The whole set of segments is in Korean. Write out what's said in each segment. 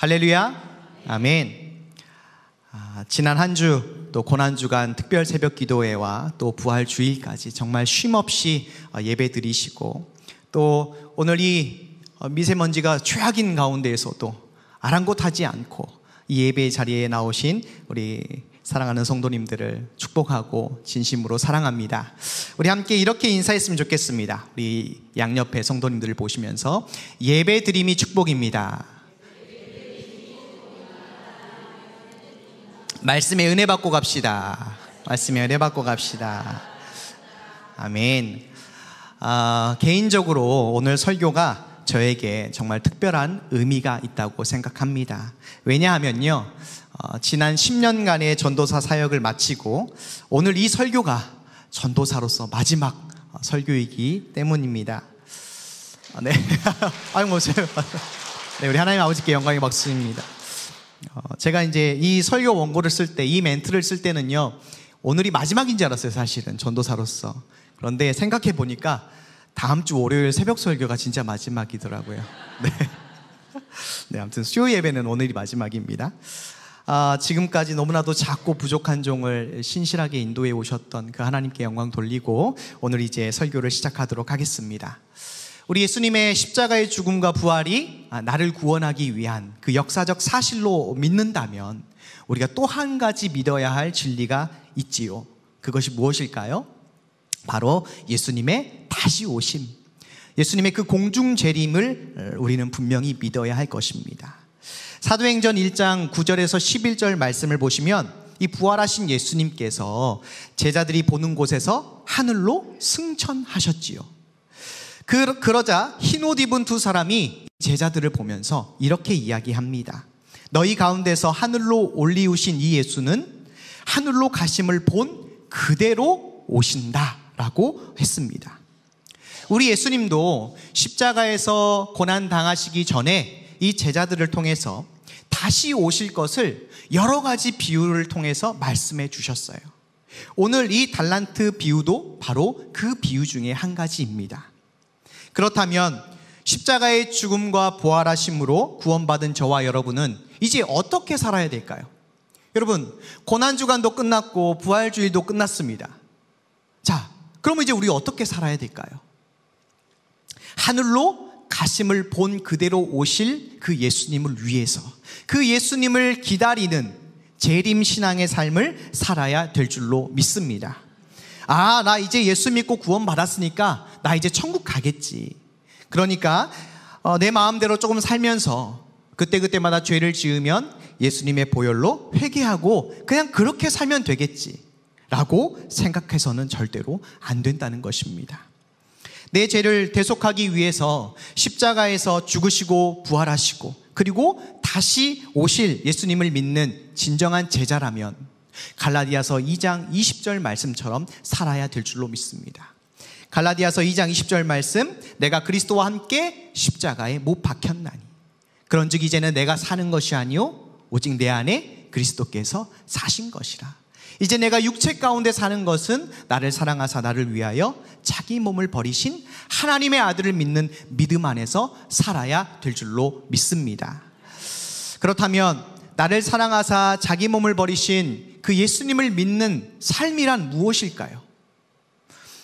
할렐루야, 아멘. 지난 한 주 또 고난주간 특별 새벽 기도회와 또 부활 주일까지 정말 쉼없이 예배 드리시고, 또 오늘 이 미세먼지가 최악인 가운데에서도 아랑곳하지 않고 이 예배 자리에 나오신 우리 사랑하는 성도님들을 축복하고 진심으로 사랑합니다. 우리 함께 이렇게 인사했으면 좋겠습니다. 우리 양옆에 성도님들을 보시면서 예배 드림이 축복입니다. 말씀에 은혜 받고 갑시다. 말씀에 은혜 받고 갑시다. 아멘. 개인적으로 오늘 설교가 저에게 정말 특별한 의미가 있다고 생각합니다. 왜냐하면요, 지난 10년간의 전도사 사역을 마치고 오늘 이 설교가 전도사로서 마지막 설교이기 때문입니다. 네. 아유, 보세요. 네, 우리 하나님 아버지께 영광의 박수입니다. 제가 이제 이 설교 원고를 쓸 때, 이 멘트를 쓸 때는요, 오늘이 마지막인 줄 알았어요, 사실은 전도사로서. 그런데 생각해 보니까 다음 주 월요일 새벽 설교가 진짜 마지막이더라고요. 네. 네, 아무튼 수요 예배는 오늘이 마지막입니다. 지금까지 너무나도 작고 부족한 종을 신실하게 인도해 오셨던 그 하나님께 영광 돌리고 오늘 이제 설교를 시작하도록 하겠습니다. 우리 예수님의 십자가의 죽음과 부활이 나를 구원하기 위한 그 역사적 사실로 믿는다면 우리가 또 한 가지 믿어야 할 진리가 있지요. 그것이 무엇일까요? 바로 예수님의 다시 오심, 예수님의 그 공중 재림을 우리는 분명히 믿어야 할 것입니다. 사도행전 1장 9절에서 11절 말씀을 보시면 이 부활하신 예수님께서 제자들이 보는 곳에서 하늘로 승천하셨지요. 그러자 흰옷 입은 두 사람이 제자들을 보면서 이렇게 이야기합니다. 너희 가운데서 하늘로 올리우신 이 예수는 하늘로 가심을 본 그대로 오신다 라고 했습니다. 우리 예수님도 십자가에서 고난 당하시기 전에 이 제자들을 통해서 다시 오실 것을 여러 가지 비유를 통해서 말씀해 주셨어요. 오늘 이 달란트 비유도 바로 그 비유 중에 한 가지입니다. 그렇다면 십자가의 죽음과 부활하심으로 구원받은 저와 여러분은 이제 어떻게 살아야 될까요? 여러분, 고난주간도 끝났고 부활주일도 끝났습니다. 자, 그러면 이제 우리 어떻게 살아야 될까요? 하늘로 가심을 본 그대로 오실 그 예수님을 위해서, 그 예수님을 기다리는 재림신앙의 삶을 살아야 될 줄로 믿습니다. 나 이제 예수 믿고 구원받았으니까 나 이제 천국 가겠지. 그러니까 내 마음대로 조금 살면서 그때그때마다 죄를 지으면 예수님의 보혈로 회개하고 그냥 그렇게 살면 되겠지 라고 생각해서는 절대로 안 된다는 것입니다. 내 죄를 대속하기 위해서 십자가에서 죽으시고 부활하시고 그리고 다시 오실 예수님을 믿는 진정한 제자라면 갈라디아서 2장 20절 말씀처럼 살아야 될 줄로 믿습니다. 갈라디아서 2장 20절 말씀, 내가 그리스도와 함께 십자가에 못 박혔나니 그런즉 이제는 내가 사는 것이 아니요 오직 내 안에 그리스도께서 사신 것이라. 이제 내가 육체 가운데 사는 것은 나를 사랑하사 나를 위하여 자기 몸을 버리신 하나님의 아들을 믿는 믿음 안에서 살아야 될 줄로 믿습니다. 그렇다면 나를 사랑하사 자기 몸을 버리신 그 예수님을 믿는 삶이란 무엇일까요?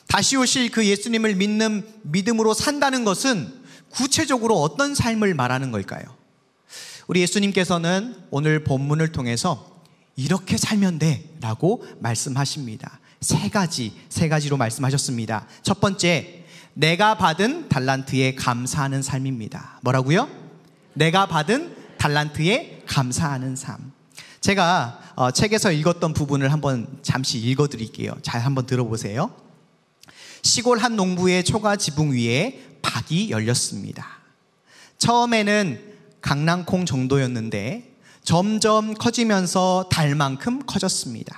다시 오실 그 예수님을 믿는 믿음으로 산다는 것은 구체적으로 어떤 삶을 말하는 걸까요? 우리 예수님께서는 오늘 본문을 통해서 이렇게 살면 돼 라고 말씀하십니다. 세 가지로 말씀하셨습니다. 첫 번째, 내가 받은 달란트에 감사하는 삶입니다. 뭐라고요? 내가 받은 달란트에 감사하는 삶. 제가 책에서 읽었던 부분을 한번 잠시 읽어드릴게요. 잘 한번 들어보세요. 시골 한 농부의 초가 지붕 위에 박이 열렸습니다. 처음에는 강낭콩 정도였는데 점점 커지면서 달만큼 커졌습니다.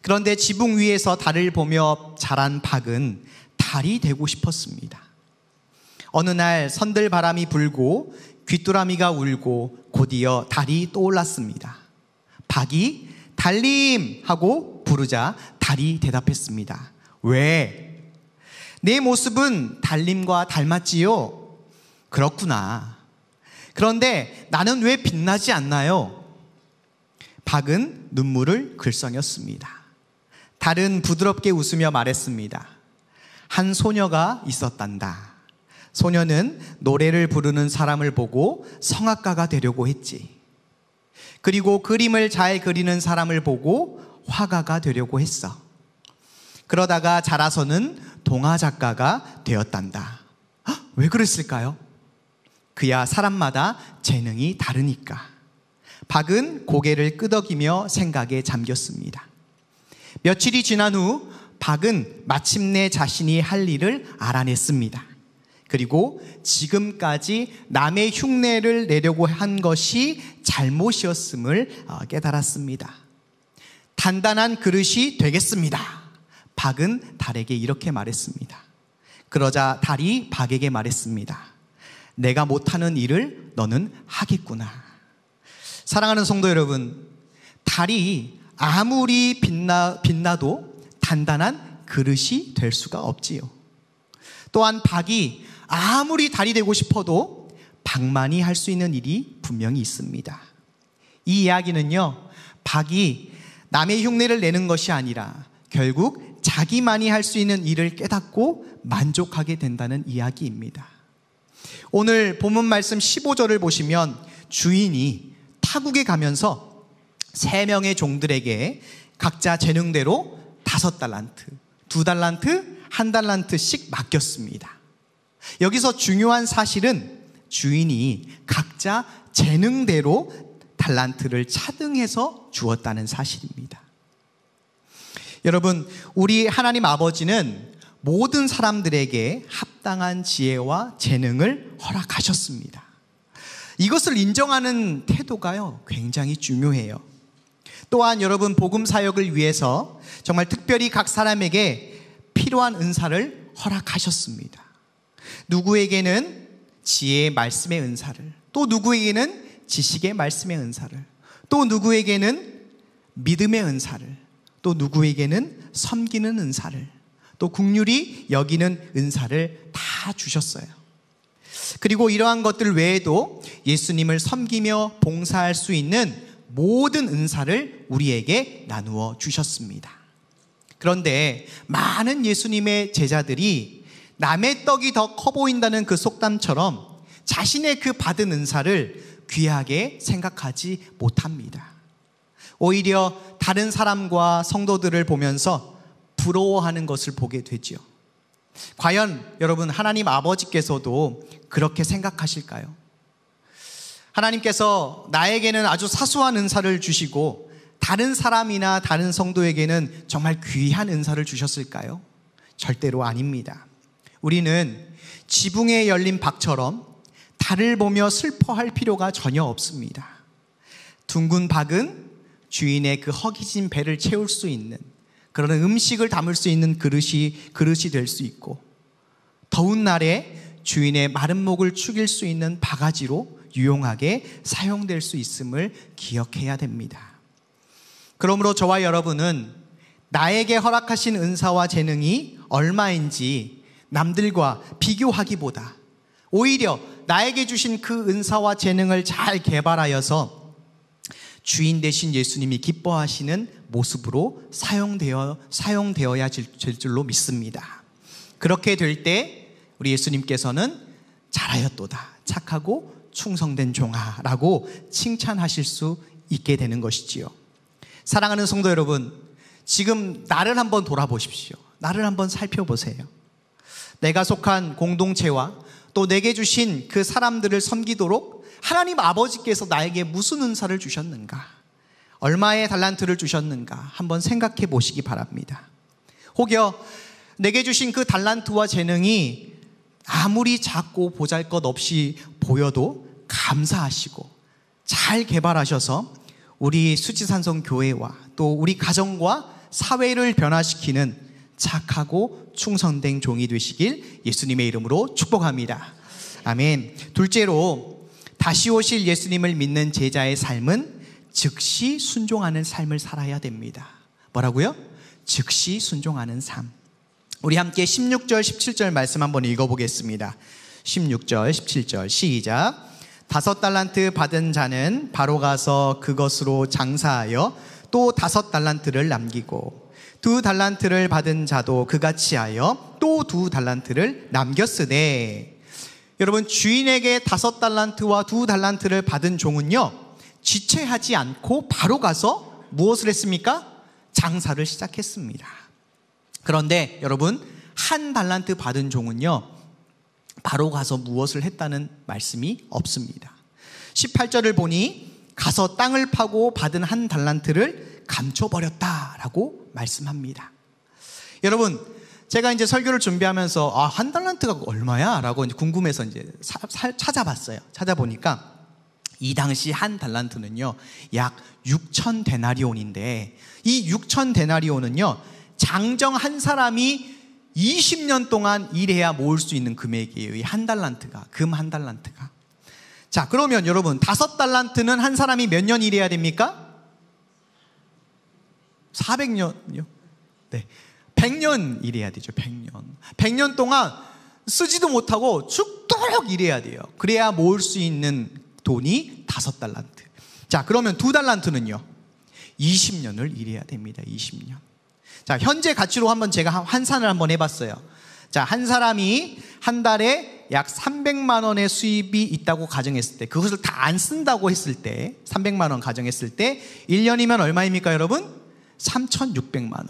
그런데 지붕 위에서 달을 보며 자란 박은 달이 되고 싶었습니다. 어느 날 선들바람이 불고 귀뚜라미가 울고 곧이어 달이 떠올랐습니다. 박이 달님 하고 부르자 달이 대답했습니다. 왜? 내 모습은 달님과 닮았지요? 그렇구나. 그런데 나는 왜 빛나지 않나요? 박은 눈물을 글썽였습니다. 달은 부드럽게 웃으며 말했습니다. 한 소녀가 있었단다. 소녀는 노래를 부르는 사람을 보고 성악가가 되려고 했지. 그리고 그림을 잘 그리는 사람을 보고 화가가 되려고 했어. 그러다가 자라서는 동화 작가가 되었단다. 왜 그랬을까요? 그야 사람마다 재능이 다르니까. 박은 고개를 끄덕이며 생각에 잠겼습니다. 며칠이 지난 후 박은 마침내 자신이 할 일을 알아냈습니다. 그리고 지금까지 남의 흉내를 내려고 한 것이 잘못이었음을 깨달았습니다. 단단한 그릇이 되겠습니다. 박은 달에게 이렇게 말했습니다. 그러자 달이 박에게 말했습니다. 내가 못하는 일을 너는 하겠구나. 사랑하는 성도 여러분, 달이 아무리 빛나도 단단한 그릇이 될 수가 없지요. 또한 박이 아무리 달이 되고 싶어도 박만이 할 수 있는 일이 분명히 있습니다. 이 이야기는요, 박이 남의 흉내를 내는 것이 아니라 결국 자기만이 할 수 있는 일을 깨닫고 만족하게 된다는 이야기입니다. 오늘 본문 말씀 15절을 보시면 주인이 타국에 가면서 3명의 종들에게 각자 재능대로 5달란트, 2달란트, 1달란트씩 맡겼습니다. 여기서 중요한 사실은 주인이 각자 재능대로 달란트를 차등해서 주었다는 사실입니다. 여러분, 우리 하나님 아버지는 모든 사람들에게 합당한 지혜와 재능을 허락하셨습니다. 이것을 인정하는 태도가요, 굉장히 중요해요. 또한 여러분, 복음 사역을 위해서 정말 특별히 각 사람에게 필요한 은사를 허락하셨습니다. 누구에게는 지혜의 말씀의 은사를, 또 누구에게는 지식의 말씀의 은사를, 또 누구에게는 믿음의 은사를, 또 누구에게는 섬기는 은사를, 또 긍휼히 여기는 은사를 다 주셨어요. 그리고 이러한 것들 외에도 예수님을 섬기며 봉사할 수 있는 모든 은사를 우리에게 나누어 주셨습니다. 그런데 많은 예수님의 제자들이 남의 떡이 더 커 보인다는 그 속담처럼 자신의 그 받은 은사를 귀하게 생각하지 못합니다. 오히려 다른 사람과 성도들을 보면서 부러워하는 것을 보게 되지요. 과연 여러분, 하나님 아버지께서도 그렇게 생각하실까요? 하나님께서 나에게는 아주 사소한 은사를 주시고 다른 사람이나 다른 성도에게는 정말 귀한 은사를 주셨을까요? 절대로 아닙니다. 우리는 지붕에 열린 박처럼 달을 보며 슬퍼할 필요가 전혀 없습니다. 둥근 박은 주인의 그 허기진 배를 채울 수 있는 그런 음식을 담을 수 있는 그릇이 될 수 있고, 더운 날에 주인의 마른 목을 축일 수 있는 바가지로 유용하게 사용될 수 있음을 기억해야 됩니다. 그러므로 저와 여러분은 나에게 허락하신 은사와 재능이 얼마인지 남들과 비교하기보다 오히려 나에게 주신 그 은사와 재능을 잘 개발하여서 주인 되신 예수님이 기뻐하시는 모습으로 사용되어야 될 줄로 믿습니다. 그렇게 될 때 우리 예수님께서는 잘하였도다, 착하고 충성된 종아라고 칭찬하실 수 있게 되는 것이지요. 사랑하는 성도 여러분, 지금 나를 한번 돌아보십시오. 나를 한번 살펴보세요. 내가 속한 공동체와 또 내게 주신 그 사람들을 섬기도록 하나님 아버지께서 나에게 무슨 은사를 주셨는가, 얼마의 달란트를 주셨는가 한번 생각해 보시기 바랍니다. 혹여 내게 주신 그 달란트와 재능이 아무리 작고 보잘것없이 보여도 감사하시고 잘 개발하셔서 우리 수지산성 교회와 또 우리 가정과 사회를 변화시키는 착하고 충성된 종이 되시길 예수님의 이름으로 축복합니다. 아멘. 둘째로, 다시 오실 예수님을 믿는 제자의 삶은 즉시 순종하는 삶을 살아야 됩니다. 뭐라고요? 즉시 순종하는 삶. 우리 함께 16절 17절 말씀 한번 읽어보겠습니다. 16절 17절 시작. 5달란트 받은 자는 바로 가서 그것으로 장사하여 또 5달란트를 남기고 2달란트를 받은 자도 그같이 하여 또 2달란트를 남겼으되. 여러분, 주인에게 5달란트와 2달란트를 받은 종은요, 지체하지 않고 바로 가서 무엇을 했습니까? 장사를 시작했습니다. 그런데 여러분, 1달란트 받은 종은요, 바로 가서 무엇을 했다는 말씀이 없습니다. 18절을 보니 가서 땅을 파고 받은 1달란트를 감춰버렸다라고 말씀합니다. 여러분, 제가 이제 설교를 준비하면서 1달란트가 얼마야? 라고 이제 궁금해서 이제 찾아봤어요. 찾아보니까 이 당시 1달란트는요, 약 6천 데나리온인데, 이 6천 데나리온은요, 장정 한 사람이 20년 동안 일해야 모을 수 있는 금액이에요. 이 1달란트가, 금 1달란트가. 자, 그러면 여러분, 5달란트는 한 사람이 몇 년 일해야 됩니까? 400년요? 네. 100년 일해야 되죠. 100년. 100년 동안 쓰지도 못하고 죽도록 일해야 돼요. 그래야 모을 수 있는 돈이 5달란트. 자, 그러면 2달란트는요, 20년을 일해야 됩니다. 20년. 자, 현재 가치로 한번 제가 환산을 한번 해봤어요. 자, 한 사람이 한 달에 약 300만 원의 수입이 있다고 가정했을 때, 그것을 다 안 쓴다고 했을 때, 300만 원 가정했을 때 1년이면 얼마입니까, 여러분? 3,600만 원.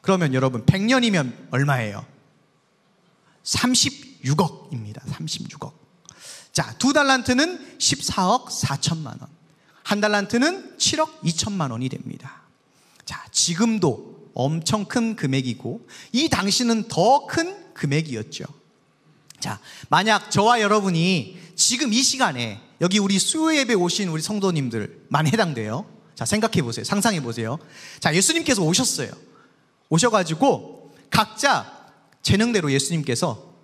그러면 여러분, 100년이면 얼마예요? 36억입니다. 36억. 자, 2달란트는 14억 4천만 원. 1달란트는 7억 2천만 원이 됩니다. 자, 지금도 엄청 큰 금액이고, 이 당시는 더 큰 금액이었죠. 자, 만약 저와 여러분이 지금 이 시간에 여기 우리 수요 예배 오신 우리 성도님들만 해당돼요. 자, 생각해 보세요. 상상해 보세요. 자, 예수님께서 오셨어요. 오셔가지고 각자 재능대로 예수님께서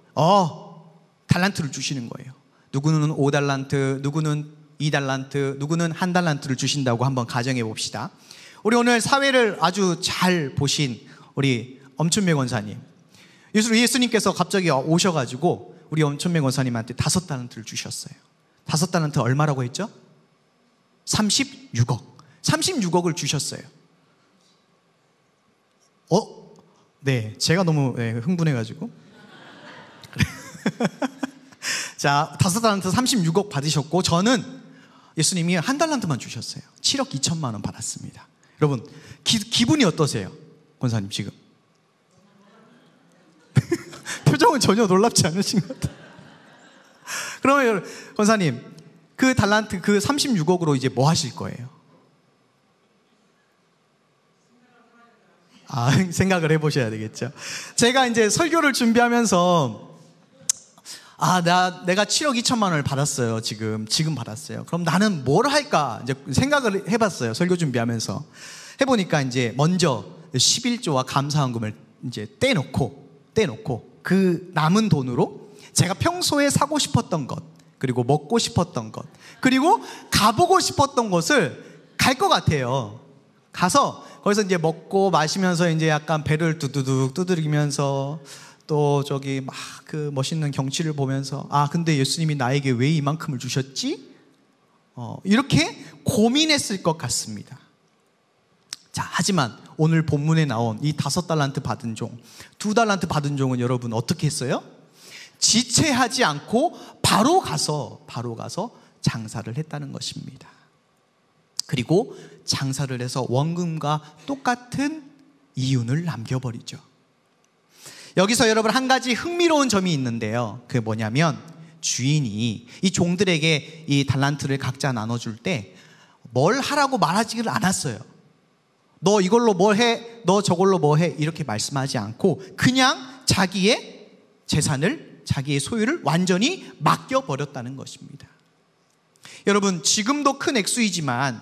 달란트를 주시는 거예요. 누구는 5달란트, 누구는 2달란트, 누구는 1달란트를 주신다고 한번 가정해 봅시다. 우리 오늘 사회를 아주 잘 보신 우리 엄춘매 권사님, 예수님께서 갑자기 오셔가지고 우리 엄춘매 권사님한테 5달란트를 주셨어요. 5달란트 얼마라고 했죠? 36억. 36억을 주셨어요. 네, 제가 너무 흥분해가지고. 자, 5달란트 36억 받으셨고, 저는 예수님이 1달란트만 주셨어요. 7억 2천만 원 받았습니다. 여러분, 기분이 어떠세요? 권사님 지금 표정은 전혀 놀랍지 않으신 것 같아요. 그러면 권사님, 그 달란트, 그 36억으로 이제 뭐 하실 거예요? 생각을 해보셔야 되겠죠. 제가 이제 설교를 준비하면서 내가 7억 2천만 원을 받았어요. 지금 받았어요. 그럼 나는 뭘 할까? 이제 생각을 해봤어요. 설교 준비하면서. 해보니까 이제 먼저 11조와 감사헌금을 이제 떼놓고 그 남은 돈으로 제가 평소에 사고 싶었던 것, 그리고 먹고 싶었던 것, 그리고 가보고 싶었던 곳을 갈 것 같아요. 가서 거기서 이제 먹고 마시면서 이제 약간 배를 두두둑 두드리면서 또 저기 막 그 멋있는 경치를 보면서 근데 예수님이 나에게 왜 이만큼을 주셨지? 이렇게 고민했을 것 같습니다. 자, 하지만 오늘 본문에 나온 이 5달란트 받은 종, 2달란트 받은 종은 여러분 어떻게 했어요? 지체하지 않고 바로 가서 장사를 했다는 것입니다. 그리고 장사를 해서 원금과 똑같은 이윤을 남겨버리죠. 여기서 여러분 한 가지 흥미로운 점이 있는데요. 그게 뭐냐면 주인이 이 종들에게 이 달란트를 각자 나눠줄 때 뭘 하라고 말하지를 않았어요. 너 이걸로 뭘 해? 너 저걸로 뭐 해? 이렇게 말씀하지 않고 그냥 자기의 재산을, 자기의 소유를 완전히 맡겨버렸다는 것입니다. 여러분, 지금도 큰 액수이지만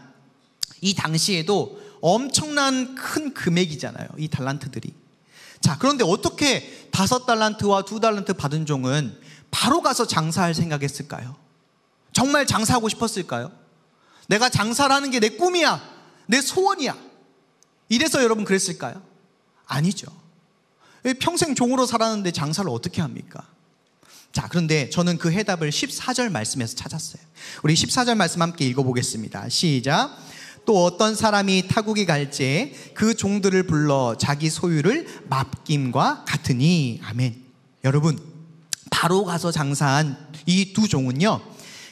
이 당시에도 엄청난 큰 금액이잖아요. 이 달란트들이. 자, 그런데 어떻게 5달란트와 2달란트 받은 종은 바로 가서 장사할 생각했을까요? 정말 장사하고 싶었을까요? 내가 장사를 하는 게 내 꿈이야, 내 소원이야, 이래서 여러분 그랬을까요? 아니죠. 평생 종으로 살았는데 장사를 어떻게 합니까? 자, 그런데 저는 그 해답을 14절 말씀에서 찾았어요. 우리 14절 말씀 함께 읽어보겠습니다. 시작. 또 어떤 사람이 타국에 갈지 그 종들을 불러 자기 소유를 맡김과 같으니. 아멘. 여러분, 바로 가서 장사한 이 두 종은요,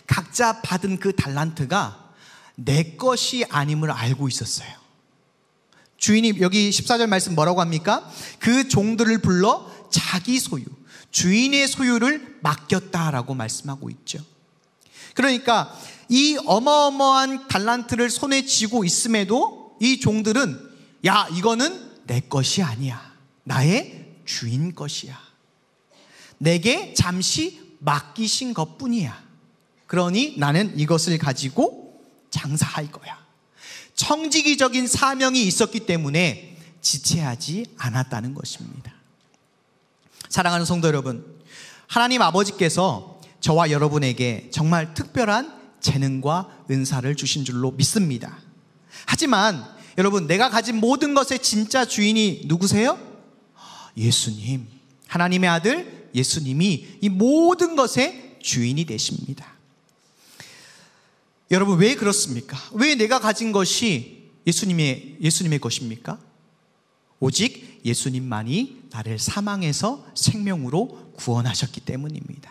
각자 받은 그 달란트가 내 것이 아님을 알고 있었어요. 주인이, 여기 14절 말씀 뭐라고 합니까? 그 종들을 불러 자기 소유, 주인의 소유를 맡겼다라고 말씀하고 있죠. 그러니까 이 어마어마한 달란트를 손에 쥐고 있음에도 이 종들은, 야, 이거는 내 것이 아니야, 나의 주인 것이야, 내게 잠시 맡기신 것뿐이야, 그러니 나는 이것을 가지고 장사할 거야. 청지기적인 사명이 있었기 때문에 지체하지 않았다는 것입니다. 사랑하는 성도 여러분, 하나님 아버지께서 저와 여러분에게 정말 특별한 재능과 은사를 주신 줄로 믿습니다. 하지만 여러분, 내가 가진 모든 것의 진짜 주인이 누구세요? 예수님, 하나님의 아들 예수님이 이 모든 것의 주인이 되십니다. 여러분, 왜 그렇습니까? 왜 내가 가진 것이 예수님의 것입니까? 오직 예수님만이 나를 사망에서 생명으로 구원하셨기 때문입니다.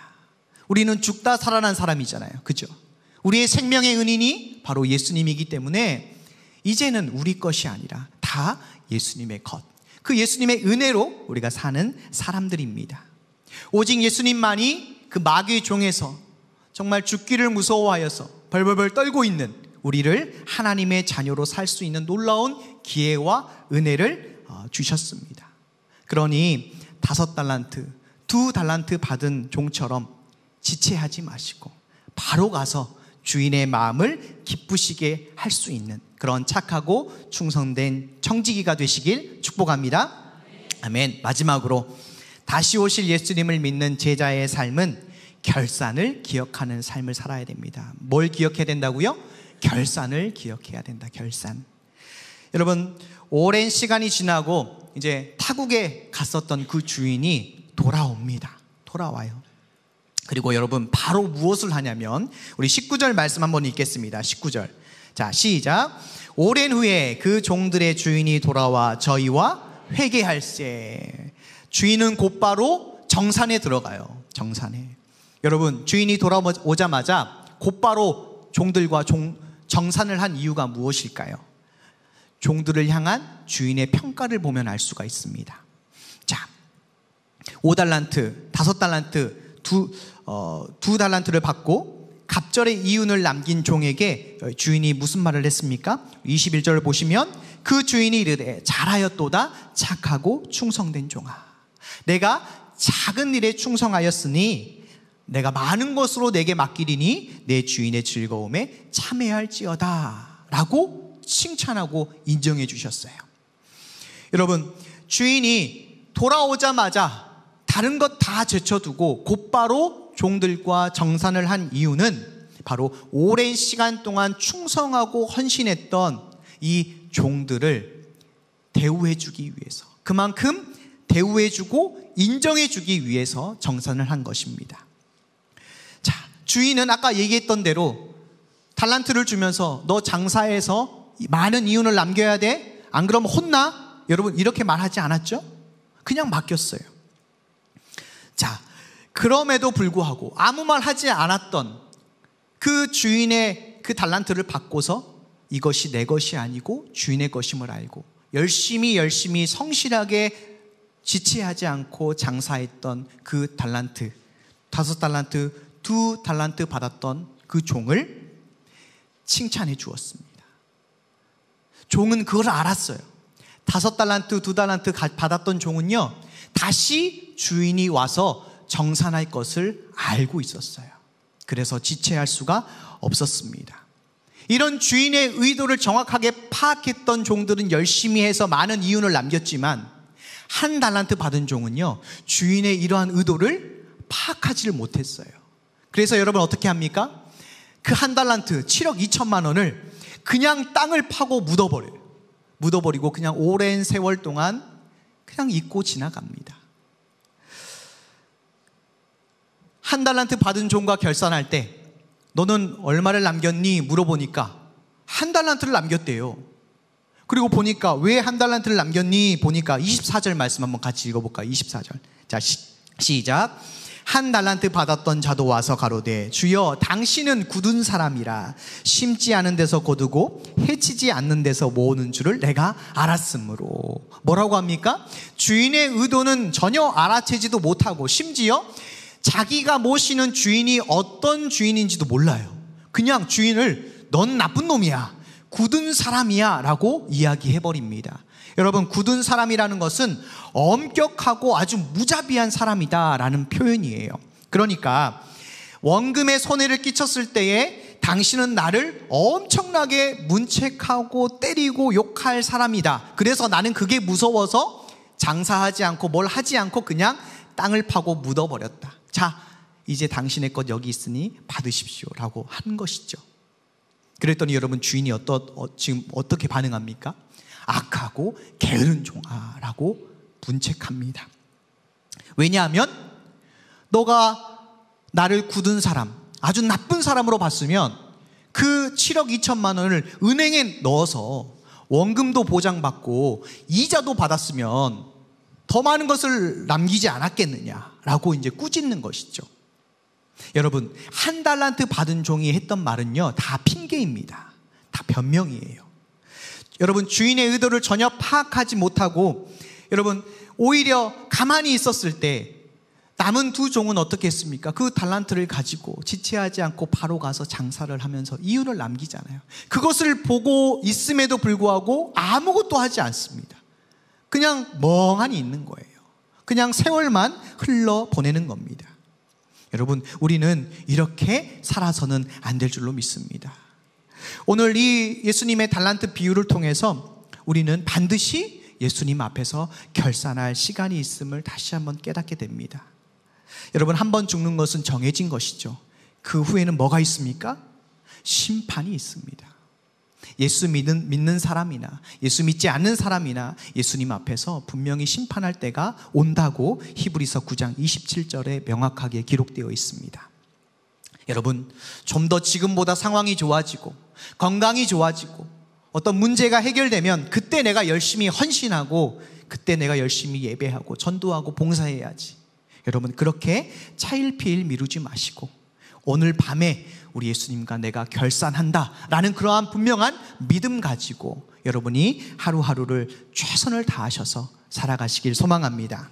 우리는 죽다 살아난 사람이잖아요, 그죠? 우리의 생명의 은인이 바로 예수님이기 때문에 이제는 우리 것이 아니라 다 예수님의 것, 그 예수님의 은혜로 우리가 사는 사람들입니다. 오직 예수님만이 그 마귀의 종에서 정말 죽기를 무서워하여서 벌벌벌 떨고 있는 우리를 하나님의 자녀로 살 수 있는 놀라운 기회와 은혜를 주셨습니다. 그러니 5달란트, 2달란트 받은 종처럼 지체하지 마시고 바로 가서 주인의 마음을 기쁘시게 할 수 있는 그런 착하고 충성된 청지기가 되시길 축복합니다. 아멘. 마지막으로, 다시 오실 예수님을 믿는 제자의 삶은 결산을 기억하는 삶을 살아야 됩니다. 뭘 기억해야 된다고요? 결산을 기억해야 된다. 결산. 여러분, 오랜 시간이 지나고 이제 타국에 갔었던 그 주인이 돌아옵니다. 돌아와요. 그리고 여러분, 바로 무엇을 하냐면, 우리 19절 말씀 한번 읽겠습니다. 19절. 자, 시작. 오랜 후에 그 종들의 주인이 돌아와 저희와 회개할세. 주인은 곧바로 정산에 들어가요. 정산에. 여러분, 주인이 돌아오자마자 곧바로 종들과 정산을 한 이유가 무엇일까요? 종들을 향한 주인의 평가를 보면 알 수가 있습니다. 자, 5달란트, 5달란트, 두 달란트를 받고 갑절의 이윤을 남긴 종에게 주인이 무슨 말을 했습니까? 21절을 보시면 그 주인이 이르되 잘하였도다 착하고 충성된 종아, 내가 작은 일에 충성하였으니 내가 많은 것으로 내게 맡기리니 내 주인의 즐거움에 참여할지어다 라고 칭찬하고 인정해 주셨어요. 여러분, 주인이 돌아오자마자 다른 것 다 제쳐두고 곧바로 종들과 정산을 한 이유는 바로 오랜 시간 동안 충성하고 헌신했던 이 종들을 대우해 주기 위해서, 그만큼 대우해 주고 인정해 주기 위해서 정산을 한 것입니다. 자, 주인은 아까 얘기했던 대로 달란트를 주면서 너 장사해서 많은 이윤을 남겨야 돼, 안 그러면 혼나, 여러분 이렇게 말하지 않았죠? 그냥 맡겼어요. 자, 그럼에도 불구하고 아무 말 하지 않았던 그 주인의 그 달란트를 받고서 이것이 내 것이 아니고 주인의 것임을 알고 열심히 성실하게 지체하지 않고 장사했던 그 달란트, 5달란트, 2달란트 받았던 그 종을 칭찬해 주었습니다. 종은 그걸 알았어요. 5달란트, 2달란트 받았던 종은요, 다시 주인이 와서 정산할 것을 알고 있었어요. 그래서 지체할 수가 없었습니다. 이런 주인의 의도를 정확하게 파악했던 종들은 열심히 해서 많은 이윤을 남겼지만 1달란트 받은 종은요, 주인의 이러한 의도를 파악하지를 못했어요. 그래서 여러분 어떻게 합니까? 그 1달란트 7억 2천만 원을 그냥 땅을 파고 묻어버려요. 묻어버리고 그냥 오랜 세월 동안 그냥 잊고 지나갑니다. 한 달란트 받은 종과 결산할 때 너는 얼마를 남겼니? 물어보니까 한 달란트를 남겼대요. 그리고 보니까 왜 한 달란트를 남겼니? 보니까 24절 말씀 한번 같이 읽어볼까요? 24절. 자, 시작. 한 달란트 받았던 자도 와서 가로되 주여 당신은 굳은 사람이라 심지 않은 데서 거두고 해치지 않는 데서 모으는 줄을 내가 알았으므로. 뭐라고 합니까? 주인의 의도는 전혀 알아채지도 못하고 심지어 자기가 모시는 주인이 어떤 주인인지도 몰라요. 그냥 주인을 넌 나쁜 놈이야, 굳은 사람이야 라고 이야기해버립니다. 여러분, 굳은 사람이라는 것은 엄격하고 아주 무자비한 사람이다 라는 표현이에요. 그러니까 원금에 손해를 끼쳤을 때에 당신은 나를 엄청나게 문책하고 때리고 욕할 사람이다. 그래서 나는 그게 무서워서 장사하지 않고 뭘 하지 않고 그냥 땅을 파고 묻어버렸다. 자, 이제 당신의 것 여기 있으니 받으십시오 라고 한 것이죠. 그랬더니 여러분, 주인이 지금 어떻게 반응합니까? 악하고 게으른 종아라고 문책합니다. 왜냐하면 너가 나를 굳은 사람, 아주 나쁜 사람으로 봤으면 그 7억 2천만 원을 은행에 넣어서 원금도 보장받고 이자도 받았으면 더 많은 것을 남기지 않았겠느냐라고 이제 꾸짖는 것이죠. 여러분, 한 달란트 받은 종이 했던 말은요, 다 핑계입니다. 다 변명이에요. 여러분, 주인의 의도를 전혀 파악하지 못하고 여러분, 오히려 가만히 있었을 때 남은 두 종은 어떻게 했습니까? 그 달란트를 가지고 지체하지 않고 바로 가서 장사를 하면서 이윤을 남기잖아요. 그것을 보고 있음에도 불구하고 아무것도 하지 않습니다. 그냥 멍하니 있는 거예요. 그냥 세월만 흘러보내는 겁니다. 여러분, 우리는 이렇게 살아서는 안 될 줄로 믿습니다. 오늘 이 예수님의 달란트 비유를 통해서 우리는 반드시 예수님 앞에서 결산할 시간이 있음을 다시 한번 깨닫게 됩니다. 여러분, 한 번 죽는 것은 정해진 것이죠. 그 후에는 뭐가 있습니까? 심판이 있습니다. 예수 믿는 사람이나 예수 믿지 않는 사람이나 예수님 앞에서 분명히 심판할 때가 온다고 히브리서 9장 27절에 명확하게 기록되어 있습니다. 여러분, 좀 더 지금보다 상황이 좋아지고 건강이 좋아지고 어떤 문제가 해결되면 그때 내가 열심히 헌신하고 그때 내가 열심히 예배하고 전도하고 봉사해야지. 여러분, 그렇게 차일피일 미루지 마시고 오늘 밤에 우리 예수님과 내가 결산한다 라는 그러한 분명한 믿음 가지고 여러분이 하루하루를 최선을 다하셔서 살아가시길 소망합니다.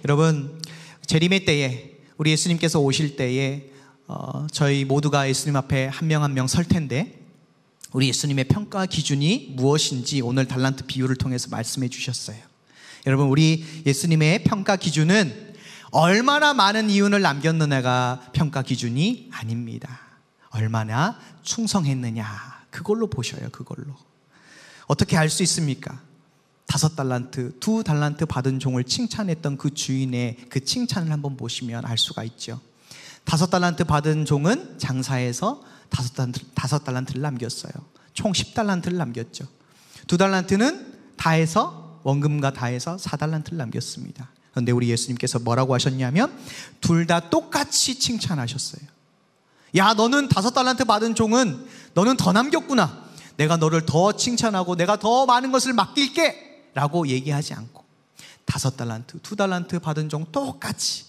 여러분, 재림의 때에 우리 예수님께서 오실 때에 저희 모두가 예수님 앞에 한 명 한 명 설 텐데 우리 예수님의 평가 기준이 무엇인지 오늘 달란트 비유를 통해서 말씀해 주셨어요. 여러분, 우리 예수님의 평가 기준은 얼마나 많은 이윤을 남겼느냐가 평가 기준이 아닙니다. 얼마나 충성했느냐, 그걸로 보셔요. 그걸로. 어떻게 알 수 있습니까? 5달란트, 2달란트 받은 종을 칭찬했던 그 주인의 그 칭찬을 한번 보시면 알 수가 있죠. 5달란트 받은 종은 장사해서 5달란트를 남겼어요. 총 10달란트를 남겼죠. 2달란트는 다 해서 원금과 다 해서 4달란트를 남겼습니다. 그런데 우리 예수님께서 뭐라고 하셨냐면 둘 다 똑같이 칭찬하셨어요. 야, 너는 5달란트 받은 종은 너는 더 남겼구나. 내가 너를 더 칭찬하고 내가 더 많은 것을 맡길게 라고 얘기하지 않고 5달란트, 2달란트 받은 종 똑같이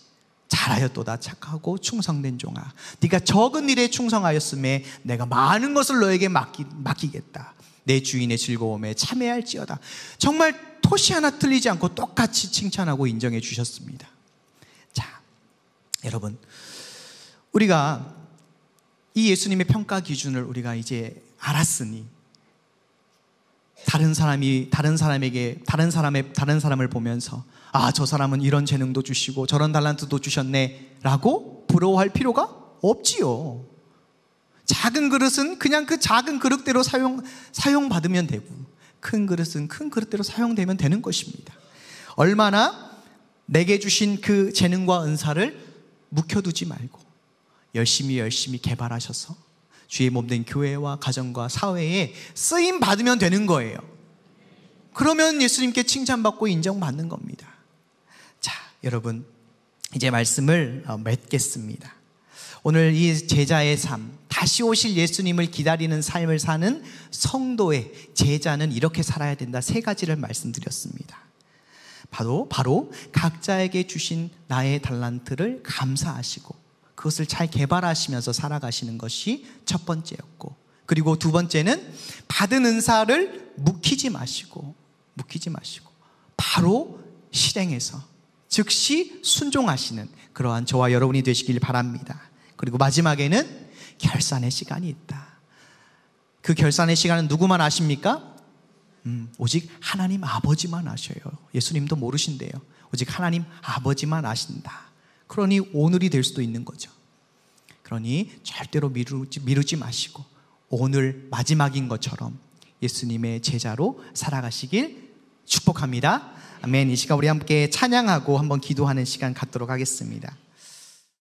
잘하였도다 착하고 충성된 종아, 네가 적은 일에 충성하였음에 내가 많은 것을 너에게 맡기겠다. 내 주인의 즐거움에 참여할지어다. 정말 토시 하나 틀리지 않고 똑같이 칭찬하고 인정해 주셨습니다. 자, 여러분, 우리가 이 예수님의 평가 기준을 우리가 이제 알았으니 다른 사람을 보면서 아, 저 사람은 이런 재능도 주시고 저런 달란트도 주셨네 라고 부러워할 필요가 없지요. 작은 그릇은 그냥 그 작은 그릇대로 사용받으면 되고 큰 그릇은 큰 그릇대로 사용되면 되는 것입니다. 얼마나 내게 주신 그 재능과 은사를 묵혀두지 말고 열심히 개발하셔서 주의 몸된 교회와 가정과 사회에 쓰임 받으면 되는 거예요. 그러면 예수님께 칭찬받고 인정받는 겁니다. 자, 여러분, 이제 말씀을 맺겠습니다. 오늘 이 제자의 삶, 다시 오실 예수님을 기다리는 삶을 사는 성도의 제자는 이렇게 살아야 된다. 3가지를 말씀드렸습니다. 바로 각자에게 주신 나의 달란트를 감사하시고 그것을 잘 개발하시면서 살아가시는 것이 첫 번째였고, 그리고 2번째는 받은 은사를 묵히지 마시고 바로 실행해서 즉시 순종하시는 그러한 저와 여러분이 되시길 바랍니다. 그리고 마지막에는 결산의 시간이 있다. 그 결산의 시간은 누구만 아십니까? 오직 하나님 아버지만 아셔요. 예수님도 모르신대요. 오직 하나님 아버지만 아신다. 그러니 오늘이 될 수도 있는 거죠. 그러니 절대로 미루지 마시고 오늘 마지막인 것처럼 예수님의 제자로 살아가시길 축복합니다. 아멘. 이 시간 우리 함께 찬양하고 한번 기도하는 시간 갖도록 하겠습니다.